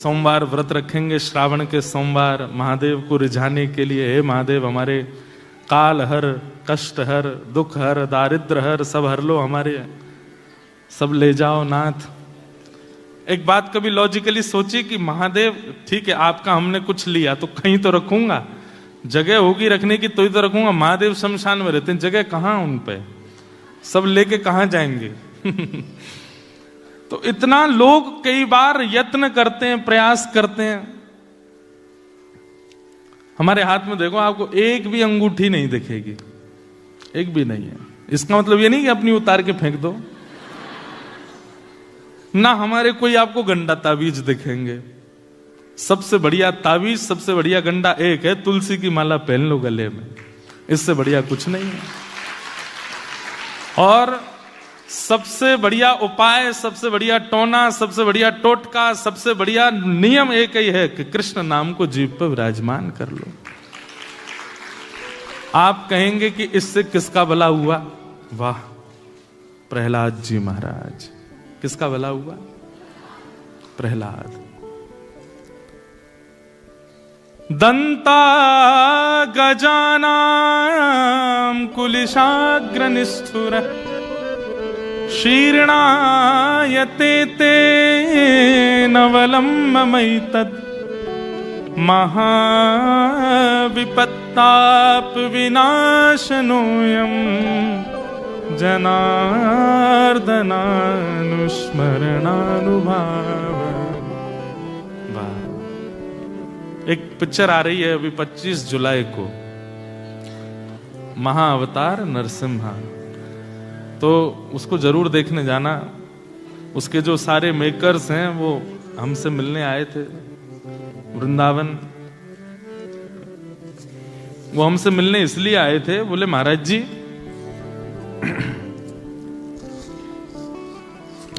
सोमवार व्रत रखेंगे, श्रावण के सोमवार महादेव को रिझाने के लिए। हे महादेव, हमारे काल हर, कष्ट हर, दुख हर, दारिद्र हर, सब हर लो, हमारे सब ले जाओ नाथ। एक बात कभी लॉजिकली सोची कि महादेव ठीक है, आपका हमने कुछ लिया तो कहीं तो रखूंगा, जगह होगी रखने की तो ही तो रखूंगा। महादेव शमशान में रहते हैं, जगह कहां उन पे, सब लेके कहां जाएंगे? तो इतना लोग कई बार यत्न करते हैं, प्रयास करते हैं। हमारे हाथ में देखो, आपको एक भी अंगूठी नहीं दिखेगी, एक भी नहीं है। इसका मतलब ये नहीं कि अपनी उतार के फेंक दो ना, हमारे कोई आपको गंडा ताबीज दिखेंगे। सबसे बढ़िया ताबीज, सबसे बढ़िया गंडा एक है, तुलसी की माला पहन लो गले में, इससे बढ़िया कुछ नहीं है। और सबसे बढ़िया उपाय, सबसे बढ़िया टोना, सबसे बढ़िया टोटका, सबसे बढ़िया नियम एक ही है कि कृष्ण नाम को जीभ पर विराजमान कर लो। आप कहेंगे कि इससे किसका भला हुआ? वाह, प्रहलाद जी महाराज। किसका भला हुआ? प्रहलाद। दंता गजानां कुलिशाग्र निष्ठुर शीर्णायते ते नवलम्बमैतत् महाविपत्ताप विनाशनोऽयं जनार्दनानुस्मरणानुभाव। एक पिक्चर आ रही है अभी 25 जुलाई को, महाअवतार नरसिम्हा, तो उसको जरूर देखने जाना। उसके जो सारे मेकर्स हैं वो हमसे मिलने आए थे वृंदावन। वो हमसे मिलने इसलिए आए थे, बोले महाराज जी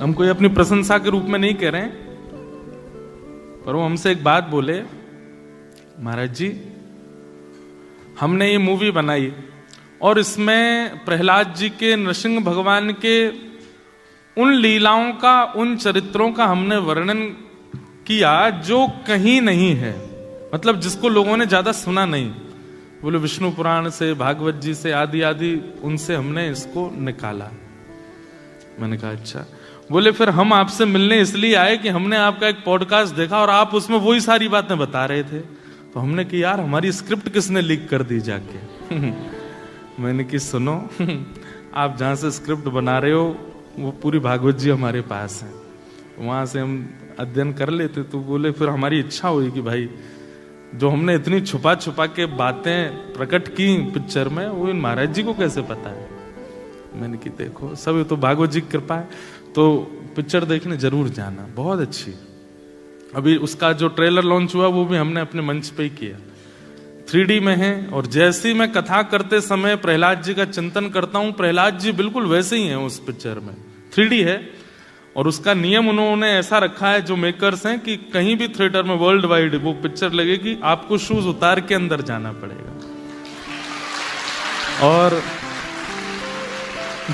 हम कोई अपनी प्रशंसा के रूप में नहीं कह रहे हैं, पर वो हमसे एक बात बोले, महाराज जी हमने ये मूवी बनाई और इसमें प्रहलाद जी के, नृसिंह भगवान के उन लीलाओं का, उन चरित्रों का हमने वर्णन किया जो कहीं नहीं है, मतलब जिसको लोगों ने ज्यादा सुना नहीं। बोले विष्णु पुराण से, भागवत जी से, आदि आदि उनसे हमने इसको निकाला। मैंने कहा अच्छा। बोले फिर हम आपसे मिलने इसलिए आए कि हमने आपका एक पॉडकास्ट देखा और आप उसमें वही सारी बातें बता रहे थे, तो हमने कि यार हमारी स्क्रिप्ट किसने लीक कर दी जाके। मैंने कि सुनो आप जहां से स्क्रिप्ट बना रहे हो वो पूरी भागवत जी हमारे पास है, वहां से हम अध्ययन कर लेते। तो बोले फिर हमारी इच्छा हुई कि भाई जो हमने इतनी छुपा छुपा के बातें प्रकट की पिक्चर में, वो इन महाराज जी को कैसे पता है? मैंने कि देखो सब ये तो भागवत जी की कृपा है। तो पिक्चर देखने जरूर जाना, बहुत अच्छी। अभी उसका जो ट्रेलर लॉन्च हुआ वो भी हमने अपने मंच पे ही किया, 3D में है। और जैसी मैं कथा करते समय प्रहलाद जी का चिंतन करता हूं, प्रहलाद जी बिल्कुल वैसे ही हैं उस पिक्चर में। 3D है और उसका नियम उन्होंने ऐसा रखा है जो मेकर्स हैं कि कहीं भी थिएटर में वर्ल्ड वाइड वो पिक्चर लगेगी, आपको शूज उतार के अंदर जाना पड़ेगा। और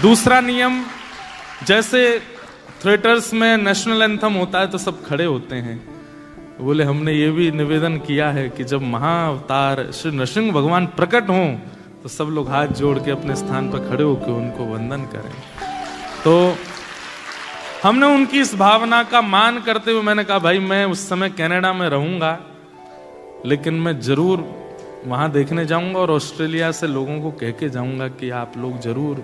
दूसरा नियम, जैसे थिएटर्स में नेशनल एंथम होता है तो सब खड़े होते हैं, बोले हमने ये भी निवेदन किया है कि जब महाअवतार श्री नृसिंह भगवान प्रकट हों तो सब लोग हाथ जोड़ के अपने स्थान पर खड़े होकर उनको वंदन करें। तो हमने उनकी इस भावना का मान करते हुए मैंने कहा भाई मैं उस समय कनाडा में रहूंगा, लेकिन मैं जरूर वहां देखने जाऊंगा और ऑस्ट्रेलिया से लोगों को कह के जाऊंगा कि आप लोग जरूर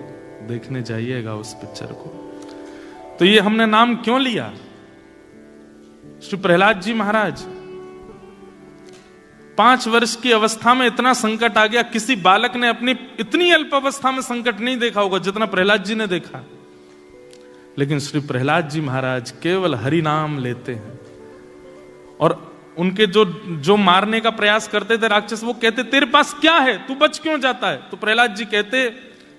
देखने जाइएगा उस पिक्चर को। तो ये हमने नाम क्यों लिया? श्री प्रहलाद जी महाराज 5 वर्ष की अवस्था में इतना संकट आ गया, किसी बालक ने अपनी इतनी अल्प अवस्था में संकट नहीं देखा होगा जितना प्रहलाद जी ने देखा। लेकिन श्री प्रहलाद जी महाराज केवल हरि नाम लेते हैं। और उनके जो मारने का प्रयास करते थे राक्षस, वो कहते तेरे पास क्या है, तू बच क्यों जाता है? तो प्रहलाद जी कहते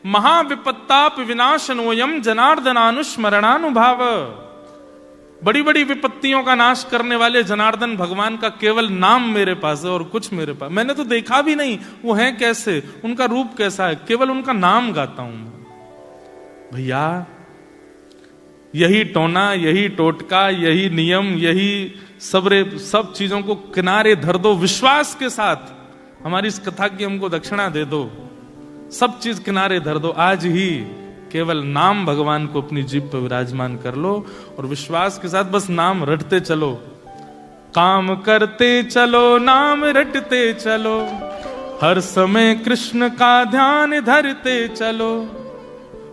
महाविपत्ताप विनाशनोयम जनार्दनानुस्मरणानुभाव। बड़ी बड़ी विपत्तियों का नाश करने वाले जनार्दन भगवान का केवल नाम मेरे पास है और कुछ मेरे पास, मैंने तो देखा भी नहीं वो है कैसे, उनका रूप कैसा है, केवल उनका नाम गाता हूं मैं। भैया यही टोना, यही टोटका, यही नियम, यही सब चीजों को किनारे धर दो, विश्वास के साथ हमारी इस कथा की हमको दक्षिणा दे दो, सब चीज किनारे धर दो, आज ही केवल नाम भगवान को अपनी जीभ पर विराजमान कर लो और विश्वास के साथ बस नाम रटते चलो, काम करते चलो, नाम रटते चलो, हर समय कृष्ण का ध्यान धरते चलो,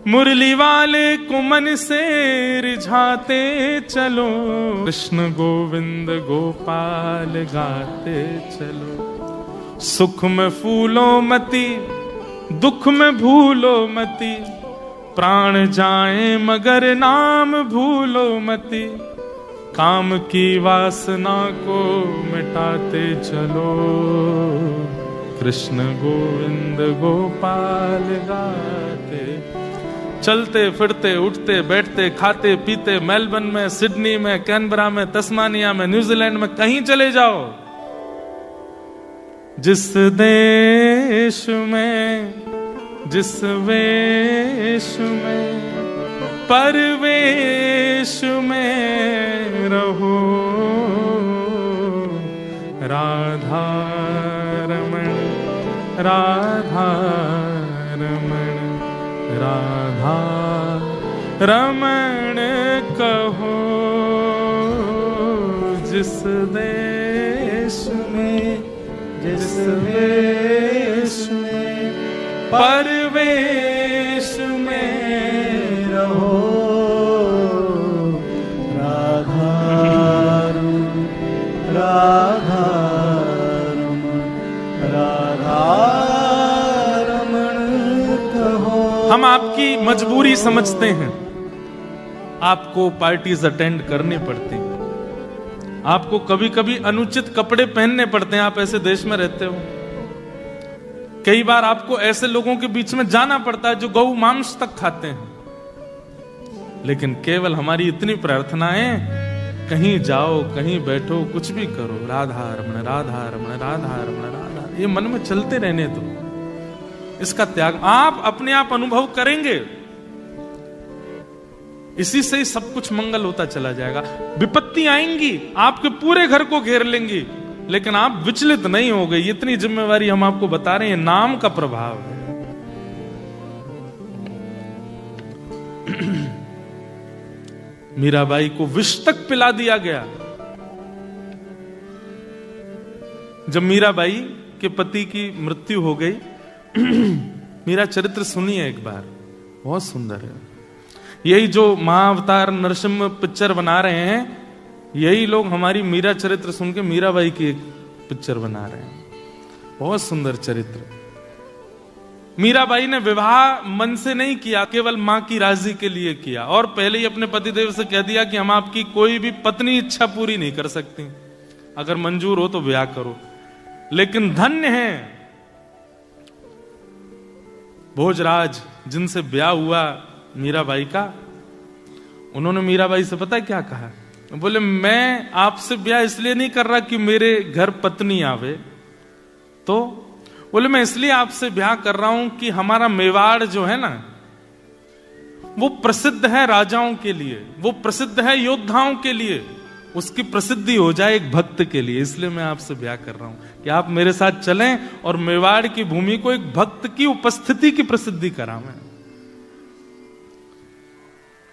मुरली वाले को मन से रिझाते चलो, कृष्ण गोविंद गोपाल गाते चलो, सुख में फूलो मती, दुख में भूलो मती, प्राण जाए मगर नाम भूलो मती, काम की वासना को मिटाते चलो, कृष्ण गोविंद गोपाल गाते। चलते फिरते उठते बैठते खाते पीते मेलबर्न में, सिडनी में, कैनबरा में, तस्मानिया में, न्यूजीलैंड में, कहीं चले जाओ, जिस देश में जिस वेश में परवेश में रहो, राधा रमण राधा रमण राधा रमण कहो, जिस देश में जिस वेश में परवेश में रहो, राधा राधा राधा रमण कहो। हम आपकी मजबूरी समझते हैं, आपको पार्टीज अटेंड करनी पड़ती हैं, आपको कभी कभी अनुचित कपड़े पहनने पड़ते हैं, आप ऐसे देश में रहते हो, कई बार आपको ऐसे लोगों के बीच में जाना पड़ता है जो गौ मांस तक खाते हैं, लेकिन केवल हमारी इतनी प्रार्थना है, कहीं जाओ कहीं बैठो कुछ भी करो, राधा रमण राधा रमण राधा रमण राधा, ये मन में चलते रहने दो, इसका त्याग आप अपने आप अनुभव करेंगे, इसी से ही सब कुछ मंगल होता चला जाएगा। विपत्ति आएंगी, आपके पूरे घर को घेर लेंगी, लेकिन आप विचलित नहीं हो गए, इतनी जिम्मेवारी हम आपको बता रहे हैं, नाम का प्रभाव है। मीराबाई को विष तक पिला दिया गया। जब मीराबाई के पति की मृत्यु हो गई, मेरा चरित्र सुनिए एक बार, बहुत सुंदर है। यही जो महाअवतार नरसिम्हा पिक्चर बना रहे हैं, यही लोग हमारी मीरा चरित्र सुन के मीराबाई की एक पिक्चर बना रहे हैं, बहुत सुंदर चरित्र। मीराबाई ने विवाह मन से नहीं किया, केवल मां की राजी के लिए किया, और पहले ही अपने पतिदेव से कह दिया कि हम आपकी कोई भी पत्नी इच्छा पूरी नहीं कर सकती, अगर मंजूर हो तो ब्याह करो। लेकिन धन्य है भोजराज जिनसे ब्याह हुआ मीराबाई का। उन्होंने मीराबाई से पता है क्या कहा? बोले मैं आपसे ब्याह इसलिए नहीं कर रहा कि मेरे घर पत्नी आवे, तो बोले मैं इसलिए आपसे ब्याह कर रहा हूं कि हमारा मेवाड़ जो है ना, वो प्रसिद्ध है राजाओं के लिए, वो प्रसिद्ध है योद्धाओं के लिए, उसकी प्रसिद्धि हो जाए एक भक्त के लिए, इसलिए मैं आपसे ब्याह कर रहा हूं कि आप मेरे साथ चलें और मेवाड़ की भूमि को एक भक्त की उपस्थिति की प्रसिद्धि करावें।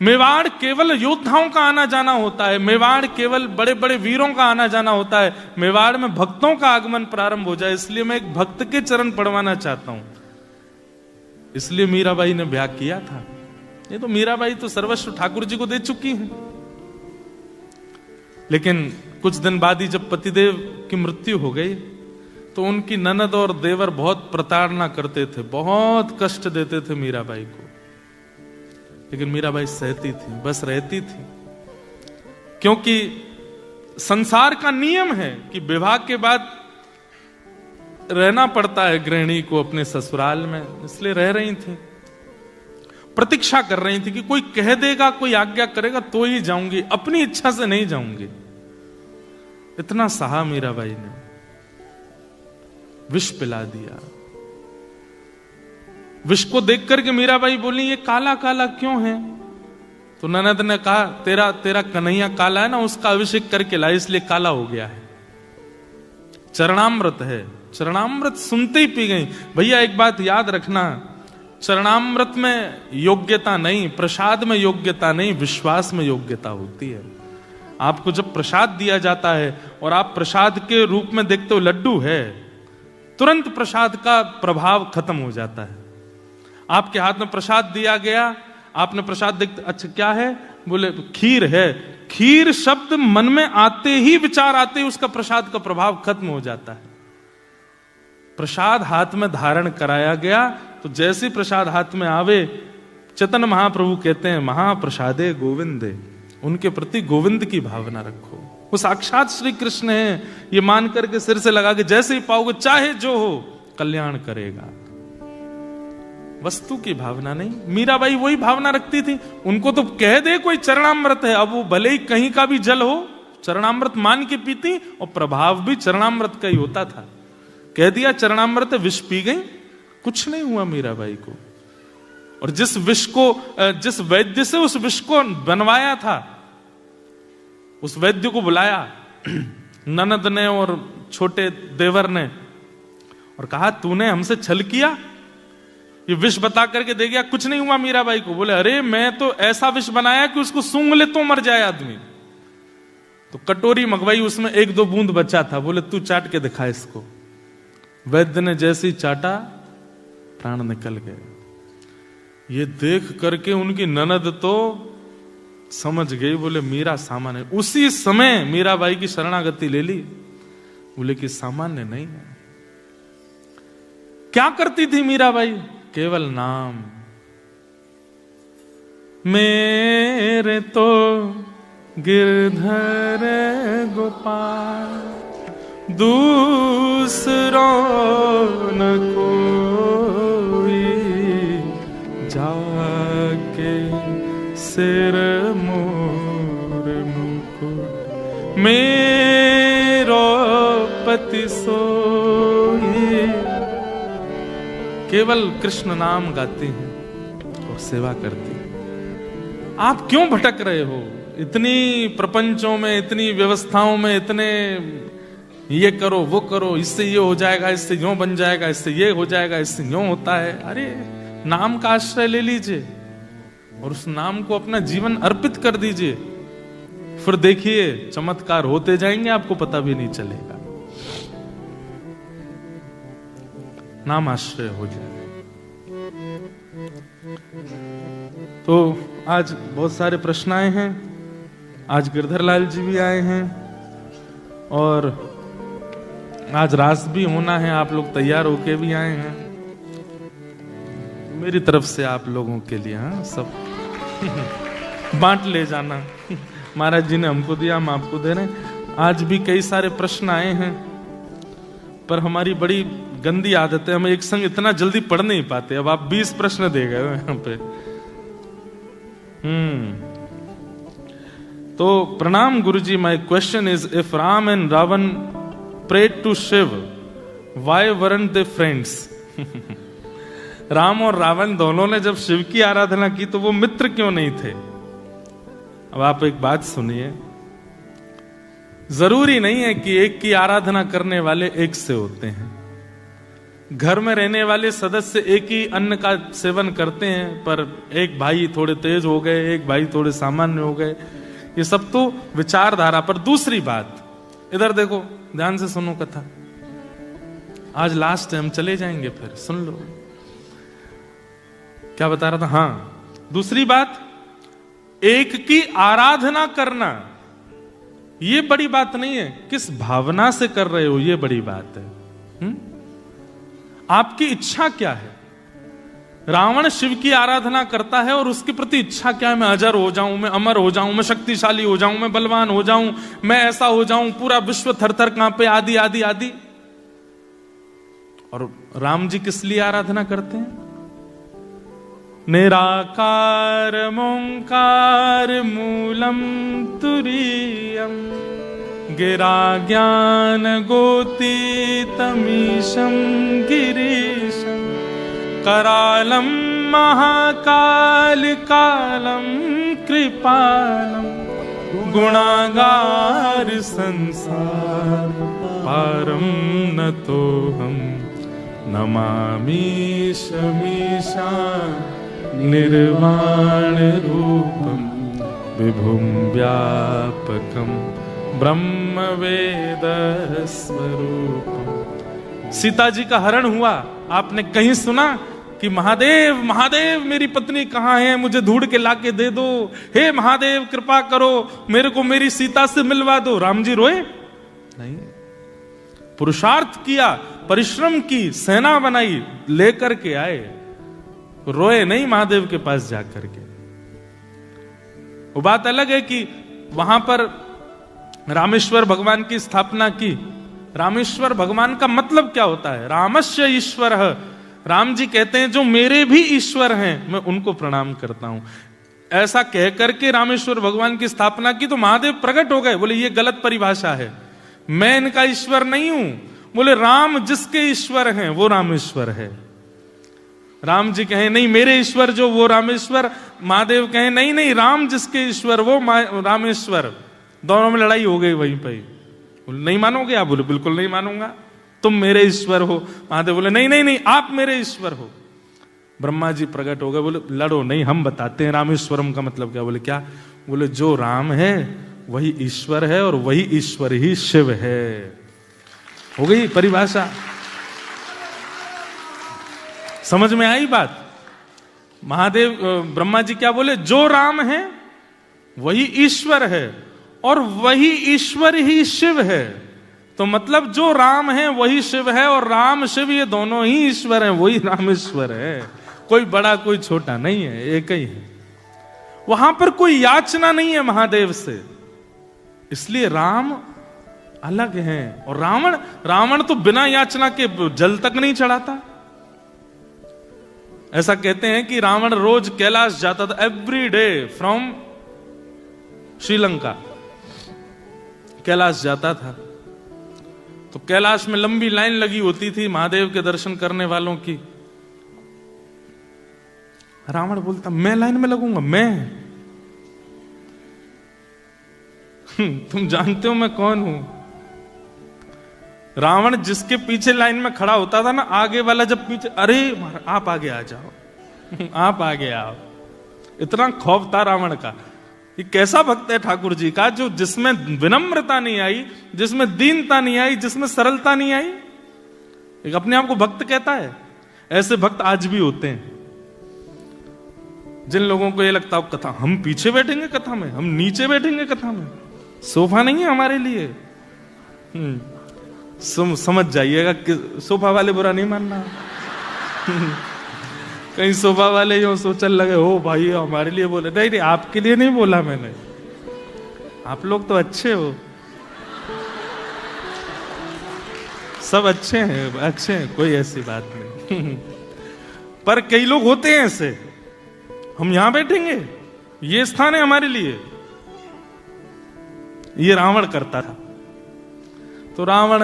मेवाड़ केवल योद्धाओं का आना जाना होता है, मेवाड़ केवल बड़े बड़े वीरों का आना जाना होता है, मेवाड़ में भक्तों का आगमन प्रारंभ हो जाए, इसलिए मैं एक भक्त के चरण पड़वाना चाहता हूं। इसलिए मीराबाई ने ब्याह किया था। ये तो मीराबाई तो सर्वस्व ठाकुर जी को दे चुकी हैं। लेकिन कुछ दिन बाद ही जब पतिदेव की मृत्यु हो गई, तो उनकी ननद और देवर बहुत प्रताड़ना करते थे, बहुत कष्ट देते थे मीराबाई को, लेकिन मीराबाई सहती थी, बस रहती थी, क्योंकि संसार का नियम है कि विवाह के बाद रहना पड़ता है गृहिणी को अपने ससुराल में, इसलिए रह रही थी, प्रतीक्षा कर रही थी कि कोई कह देगा, कोई आज्ञा करेगा तो ही जाऊंगी, अपनी इच्छा से नहीं जाऊंगी। इतना सहा मीराबाई ने, विष पिला दिया। विष को देख करके मीराबाई बोली ये काला काला क्यों है? तो ननद ने कहा तेरा तेरा कन्हैया काला है ना, उसका अभिषेक करके ला, इसलिए काला हो गया है। चरणामृत है, चरणामृत सुनते ही पी गई। भैया एक बात याद रखना, चरणामृत में योग्यता नहीं, प्रसाद में योग्यता नहीं, विश्वास में योग्यता होती है। आपको जब प्रसाद दिया जाता है और आप प्रसाद के रूप में देखते हो लड्डू है, तुरंत प्रसाद का प्रभाव खत्म हो जाता है। आपके हाथ में प्रसाद दिया गया, आपने प्रसाद देखते, अच्छा क्या है, बोले खीर है, खीर शब्द मन में आते ही, विचार आते ही उसका प्रसाद का प्रभाव खत्म हो जाता है। प्रसाद हाथ में धारण कराया गया, तो जैसे प्रसाद हाथ में आवे, चैतन्य महाप्रभु कहते हैं महाप्रसादे गोविंदे, उनके प्रति गोविंद की भावना रखो। वो साक्षात श्री कृष्ण है, ये मान करके सिर से लगा के जैसे ही पाओगे, चाहे जो हो, कल्याण करेगा। वस्तु की भावना नहीं। मीराबाई वही भावना रखती थी। उनको तो कह दे कोई चरणामृत है, अब वो भले ही कहीं का भी जल हो, चरणामृत मान के पीती, और प्रभाव भी चरणामृत का ही होता था। कह दिया चरणामृत, विष पी गई, कुछ नहीं हुआ मीराबाई को। और जिस विष को, जिस वैद्य से उस विष को बनवाया था, उस वैद्य को बुलाया ननद ने और छोटे देवर ने, और कहा तूने हमसे छल किया, ये विष बता करके दे गया, कुछ नहीं हुआ मीराबाई को। बोले अरे मैं तो ऐसा विष बनाया कि उसको सूंघ ले तो मर जाए आदमी। तो कटोरी मंगवाई, उसमें 1-2 बूंद बचा था, बोले तू चाट के दिखा इसको। वैद्य ने जैसे ही चाटा, प्राण निकल गए। ये देख करके उनकी ननद तो समझ गई, बोले मीरा सामान्य। उसी समय मीराबाई की शरणागति ले ली, बोले कि सामान्य नहीं है। क्या करती थी मीराबाई? केवल नाम। मेरे तो गिरधर गोपाल, दूसरों न कोई, जाके सिर मोर मुकुट, मेरो पति सोई। केवल कृष्ण नाम गाती हैं और सेवा करती हैं। आप क्यों भटक रहे हो इतनी प्रपंचों में, इतनी व्यवस्थाओं में, इतने ये करो वो करो, इससे ये हो जाएगा, इससे यूं बन जाएगा, इससे ये हो जाएगा, इससे यूं होता है। अरे नाम का आश्रय ले लीजिए और उस नाम को अपना जीवन अर्पित कर दीजिए, फिर देखिए चमत्कार होते जाएंगे, आपको पता भी नहीं चलेगा। नाम आश्रय हो जाए। तो आज बहुत सारे प्रश्न आए हैं, आज गिरधर लाल जी भी आए हैं, और आज रास भी होना है, आप लोग तैयार होके भी आए हैं। मेरी तरफ से आप लोगों के लिए, हाँ, सब बांट ले जाना। महाराज जी ने हमको दिया, हम आपको दे रहे हैं। आज भी कई सारे प्रश्न आए हैं, पर हमारी बड़ी गंदी आदत है, हम एक संग इतना जल्दी पढ़ नहीं पाते। अब आप 20 प्रश्न दे गए यहाँ पे। तो प्रणाम Guruji, my question is, if Ram and Ravan prayed to Shiv, why weren't they friends? Ram और रावण दोनों ने जब शिव की आराधना की तो वो मित्र क्यों नहीं थे? अब आप एक बात सुनिए, जरूरी नहीं है कि एक की आराधना करने वाले एक से होते हैं। घर में रहने वाले सदस्य एक ही अन्न का सेवन करते हैं, पर एक भाई थोड़े तेज हो गए, एक भाई थोड़े सामान्य हो गए, ये सब तो विचारधारा पर। दूसरी बात, इधर देखो, ध्यान से सुनो कथा, आज लास्ट है, हम चले जाएंगे, फिर सुन लो क्या बता रहा था। हाँ, दूसरी बात, एक की आराधना करना ये बड़ी बात नहीं है, किस भावना से कर रहे हो ये बड़ी बात है। आपकी इच्छा क्या है? रावण शिव की आराधना करता है और उसके प्रति इच्छा क्या है? मैं अजर हो जाऊं, मैं अमर हो जाऊं, मैं शक्तिशाली हो जाऊं, मैं बलवान हो जाऊं, मैं ऐसा हो जाऊं, पूरा विश्व थर-थर कांपे, आदि आदि आदि। और राम जी किस लिए आराधना करते हैं? निराकार मोंकार मूलम तुरीयम, गिरा ज्ञान गोतीतमीशं गिरीशं, करालं महाकाल कालं कृपालम गुणागार संसार पारम न तो हम नमामि शमीशा निर्वाण रूपम विभुम व्यापकम ब्रह्म वेद स्वरूपम। सीता जी का हरण हुआ, आपने कहीं सुना कि महादेव महादेव मेरी पत्नी कहाँ है, मुझे ढूंढ के लाके दे दो, हे महादेव कृपा करो मेरे को मेरी सीता से मिलवा दो। राम जी रोए नहीं, पुरुषार्थ किया, परिश्रम की, सेना बनाई, लेकर के आए, रोए नहीं महादेव के पास जाकर के। वो बात अलग है कि वहां पर रामेश्वर भगवान की स्थापना की। रामेश्वर भगवान का मतलब क्या होता है? रामस्य ईश्वर। राम जी कहते हैं जो मेरे भी ईश्वर हैं मैं उनको प्रणाम करता हूं। ऐसा कह करके रामेश्वर भगवान की स्थापना की तो महादेव प्रकट हो गए, बोले ये गलत परिभाषा है, मैं इनका ईश्वर नहीं हूं। बोले राम जिसके ईश्वर हैं वो रामेश्वर है। राम जी कहें नहीं मेरे ईश्वर जो वो रामेश्वर, महादेव कहें नहीं नहीं राम जिसके ईश्वर वो रामेश्वर। दोनों में लड़ाई हो गई वहीं पर। बोले नहीं मानोगे आप? बोले बिल्कुल नहीं मानूंगा, तुम मेरे ईश्वर हो। महादेव बोले नहीं नहीं नहीं आप मेरे ईश्वर हो। ब्रह्मा जी प्रकट हो गए, बोले लड़ो नहीं, हम बताते हैं रामेश्वरम का मतलब क्या। बोले क्या? बोले जो राम है वही ईश्वर है और वही ईश्वर ही शिव है। हो गई परिभाषा, समझ में आई बात? महादेव ब्रह्मा जी क्या बोले? जो राम है वही ईश्वर है और वही ईश्वर ही शिव है। तो मतलब जो राम है वही शिव है और राम शिव ये दोनों ही ईश्वर हैं, वही रामेश्वर है। कोई बड़ा कोई छोटा नहीं है, एक ही है। वहां पर कोई याचना नहीं है महादेव से, इसलिए राम अलग हैं। और रावण तो बिना याचना के जल तक नहीं चढ़ाता। ऐसा कहते हैं कि रावण रोज कैलाश जाता था, every day from Sri Lanka Kailash जाता था। तो कैलाश में लंबी लाइन लगी होती थी महादेव के दर्शन करने वालों की। रावण बोलता मैं लाइन में लगूंगा? मैं तुम जानते हो मैं कौन हूं? रावण जिसके पीछे लाइन में खड़ा होता था ना, आगे वाला जब पीछे, अरे आप आगे आ जाओ आप आगे आओ। इतना खौफ था रावण का। ये कैसा भक्त है ठाकुर जी का, जो जिसमें विनम्रता नहीं आई, जिसमें दीनता नहीं आई, जिसमें सरलता नहीं आई। एक अपने आप को भक्त कहता है। ऐसे भक्त आज भी होते हैं, जिन लोगों को ये लगता है कथा हम पीछे बैठेंगे, कथा में हम नीचे बैठेंगे, कथा में सोफा नहीं है हमारे लिए। समझ जाइएगा कि सोफा वाले बुरा नहीं मानना। कहीं सोफा वाले यूं सोचने लगे हो भाई हमारे लिए बोले, नहीं नहीं आपके लिए नहीं बोला मैंने, आप लोग तो अच्छे हो, सब अच्छे हैं, कोई ऐसी बात नहीं। पर कई लोग होते हैं ऐसे, हम यहां बैठेंगे, ये स्थान है हमारे लिए। ये रावण करता था। तो रावण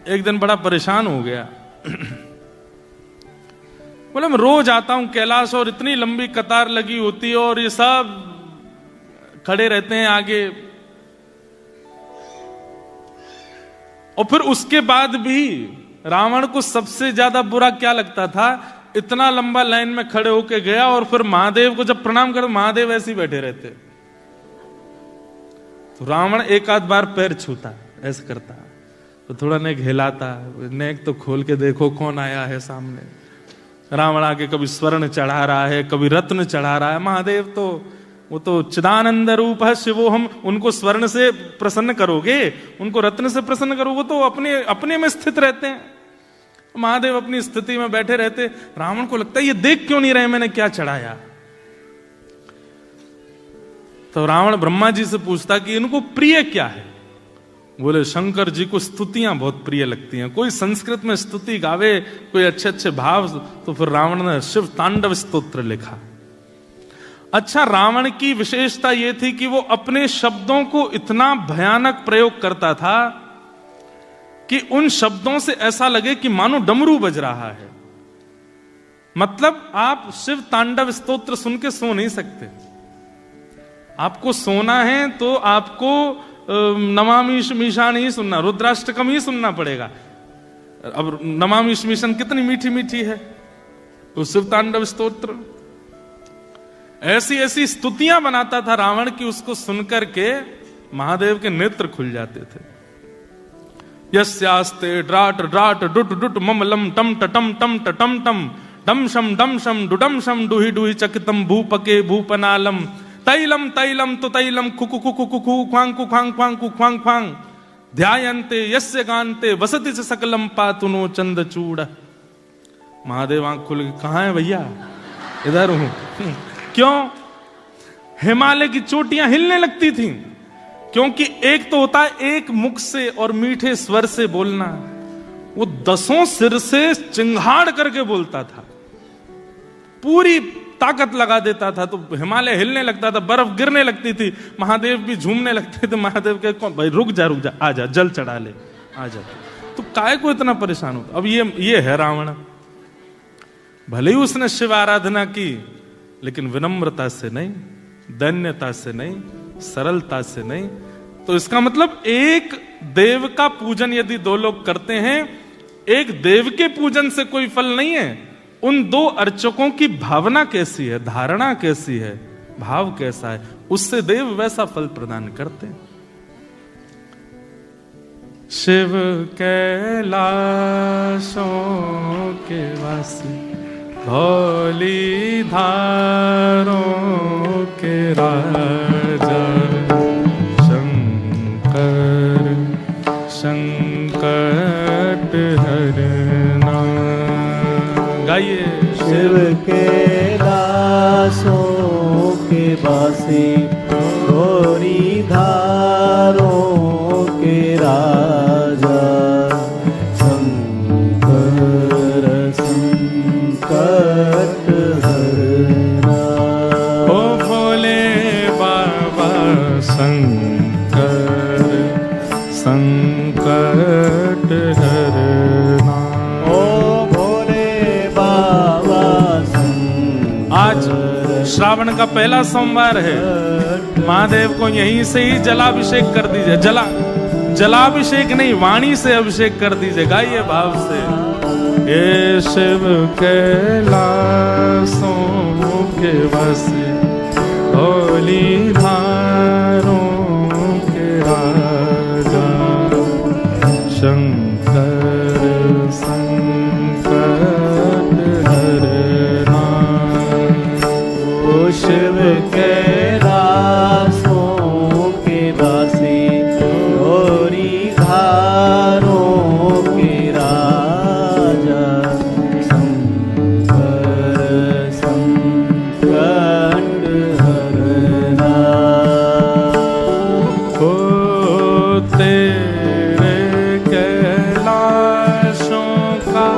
एक दिन बड़ा परेशान हो गया। बोले मैं रोज आता हूं कैलाश और इतनी लंबी कतार लगी होती है और ये सब खड़े रहते हैं आगे, और फिर उसके बाद भी रावण को सबसे ज्यादा बुरा क्या लगता था, इतना लंबा लाइन में खड़े होके गया और फिर महादेव को जब प्रणाम कर, महादेव ऐसे ही बैठे रहते। तो रावण एक आध बार पैर छूता, ऐसे करता, तो थोड़ा नेक हिलाता, नेक तो खोल के देखो कौन आया है सामने। रावण आके कभी स्वर्ण चढ़ा रहा है, कभी रत्न चढ़ा रहा है। महादेव तो वो तो चिदानंद रूप है शिवो, हम उनको स्वर्ण से प्रसन्न करोगे, उनको रत्न से प्रसन्न करोगे, तो अपने अपने में स्थित रहते हैं। महादेव अपनी स्थिति में बैठे रहते। रावण को लगता है ये देख क्यों नहीं रहे मैंने क्या चढ़ाया। तो रावण ब्रह्मा जी से पूछता कि इनको प्रिय क्या है। बोले शंकर जी को स्तुतियां बहुत प्रिय लगती हैं, कोई संस्कृत में स्तुति गावे, कोई अच्छे अच्छे भाव, तो फिर रावण ने शिव तांडव स्तोत्र लिखा। अच्छा, रावण की विशेषता यह थी कि वो अपने शब्दों को इतना भयानक प्रयोग करता था कि उन शब्दों से ऐसा लगे कि मानो डमरू बज रहा है। मतलब आप शिव तांडव स्तोत्र सुन के सो नहीं सकते। आपको सोना है तो आपको नमामि मीशान ही सुनना, रुद्राष्टकम ही सुनना पड़ेगा। अब नमामि मीशान कितनी मीठी मीठी है, तो शिव तांडव स्तोत्र, ऐसी ऐसी स्तुतियां बनाता था रावण की, उसको सुनकर के महादेव के नेत्र खुल जाते थे। यस्यास्ते ड्राट ड्राट डुट डुट मम लम टम टम टम टम टम डम शम डुडम शम डुहि डुहि चकितम भूपके भूपनालम तैलम तैलम तो तैलम कुकु कुकु कुकु ख्वांग कुखांग ख्वांग कुख्वांग ख्वांग ध्यायन्ते यस्य गान्ते वसति च सकलम पातुनो चंदचूड़। महादेव आंख खुल गई, कहां है भैया? इधर हूं। क्यों? हिमालय की चोटियां हिलने लगती थीं, क्योंकि एक तो होता है एक मुख से और मीठे स्वर से बोलना, वो 10 सिर से चिंगाड़ करके बोलता था, पूरी ताकत लगा देता था, तो हिमालय हिलने लगता था, बर्फ गिरने लगती थी, महादेव भी झूमने लगते थे। महादेव के भाई रुक जा आजा, जल चढ़ा ले, आजा। तो काय को इतना परेशान होता? अब ये है रावण, भले ही उसने शिव आराधना की, लेकिन विनम्रता से नहीं, दैन्यता से नहीं, सरलता से नहीं। तो इसका मतलब एक देव का पूजन यदि 2 लोग करते हैं, एक देव के पूजन से कोई फल नहीं है, उन 2 अर्चकों की भावना कैसी है, धारणा कैसी है, भाव कैसा है, उससे देव वैसा फल प्रदान करते हैं। शिव कैलाशों के वासी, धौली धारों के राजा, शंकर संकट हरना। गाइए। शिव कैलाशों के वासी, धौली धारों के राजा, शंकर संकट हरना। ओ भोले बाबा शंकर संकट हरना। ओ भोले बाबा आज श्रावण का पहला सोमवार है, महादेव को यहीं से ही जलाभिषेक कर दीजिए। जलाभिषेक नहीं, वाणी से अभिषेक कर दीजिए। गाइए भाव से। ये शिव कैलाशों के वासी, धौली धारों के राजा, शंकर संकट हरना। ओ शिव कैलाशों के वासी, धौली धारों के राजा, शंकर संकट हरना। ओ तेरे कैलाशों का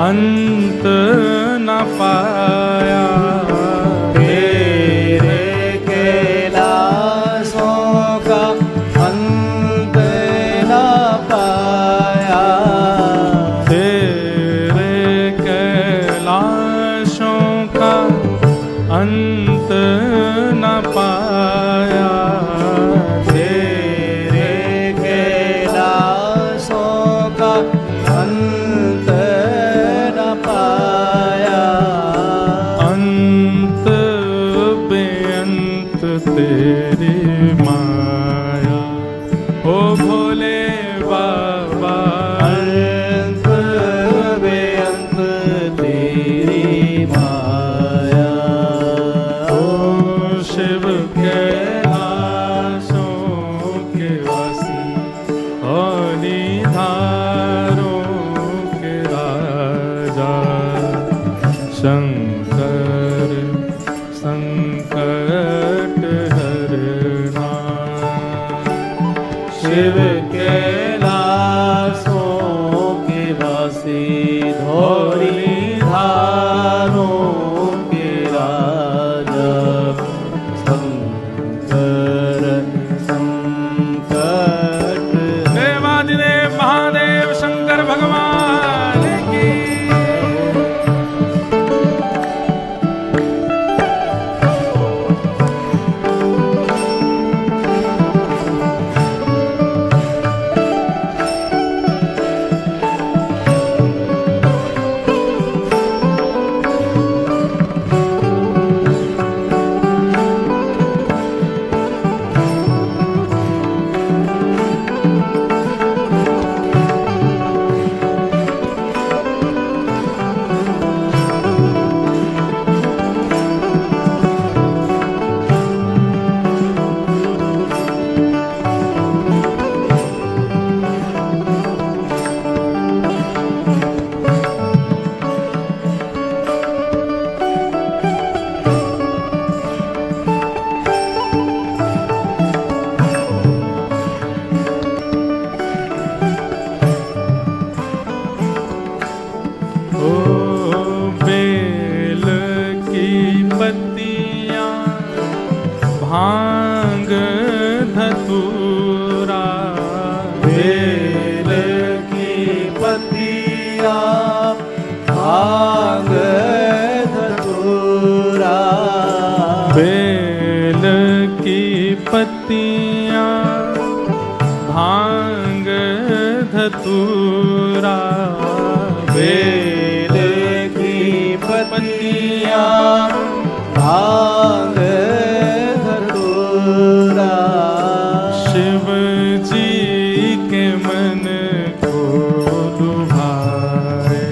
अंत न पाया, तेरे कैलाशों का अंत न पाया, तेरे कैलाशों का अंत न पाया, तेरे कैलाशों का अंत न पाया, अंत बेअंत तेरी माया। ओ भोले बाबा अंत बेअंत तेरी माया। ओ शिव कैलाशों के वासी, धौली धारों के राजा, शंकर संकट हरना। शिव कैलाशों के वासी, धौली धारों के राजा, शंकर संकट देवादिदेव महादेव धतूरा, बेल की पत्तियां भांग धतूरा, शिव जी के मन को लुभाए।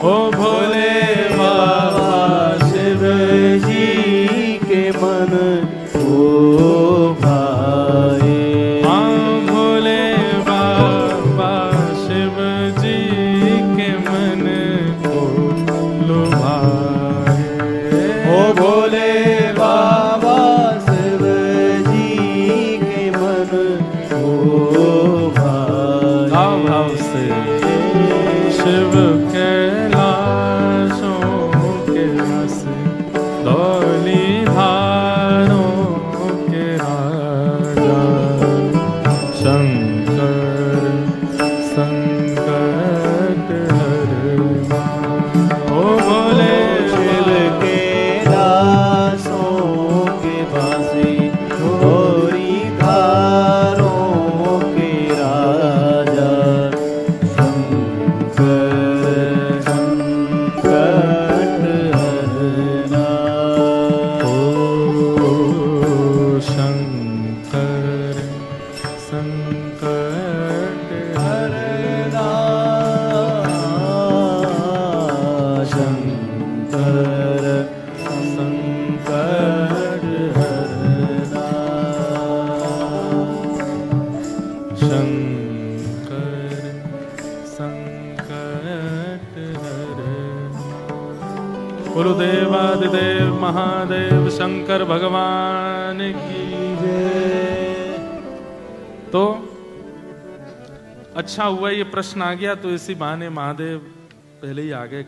ओ भोले बाबा शिव जी के मन को भाए। हाँ भोले बाबा शिव जी के मन को लुभाए। ओ भोले बाबा शिव जी के मन को भाए। भाव से शिव कैलाशों के रस, धौली धारों के राजा, शंकर संकट हरना। ओ भोले शिव के दासों के बासी, गौरी धारों के राजा, शंकर संकट हरना। ओ शंकर संकट हरना। शंकर संकट हरना। शंकर संकट हरना। बोलो देवादिदेव महादेव शंकर भगवान की जय। तो अच्छा हुआ ये प्रश्न आ गया, तो इसी बहाने महादेव पहले ही आ गए।